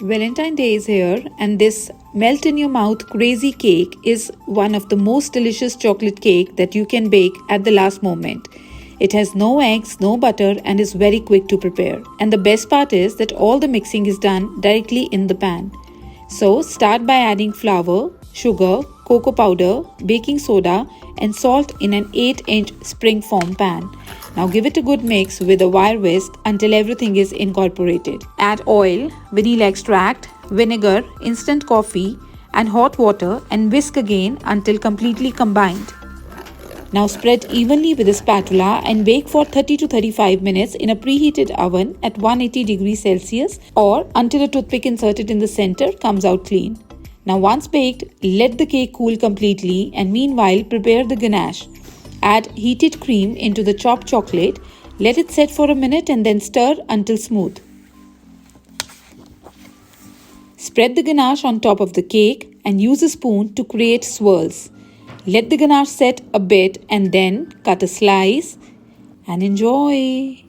Valentine Day is here, and this melt in your mouth crazy cake is one of the most delicious chocolate cake that you can bake at the last moment. It has no eggs, no butter, and is very quick to prepare. And the best part is that all the mixing is done directly in the pan. So start by adding flour, sugar, cocoa powder, baking soda, and salt in an 8-inch spring form pan. Now give it a good mix with a wire whisk until everything is incorporated. Add oil, vanilla extract, vinegar, instant coffee, and hot water and whisk again until completely combined. Now spread evenly with a spatula and bake for 30 to 35 minutes in a preheated oven at 180 degrees Celsius or until a toothpick inserted in the center comes out clean. Now once baked, let the cake cool completely and meanwhile prepare the ganache. Add heated cream into the chopped chocolate, let it set for a minute and then stir until smooth. Spread the ganache on top of the cake and use a spoon to create swirls. Let the ganache set a bit and then cut a slice and enjoy.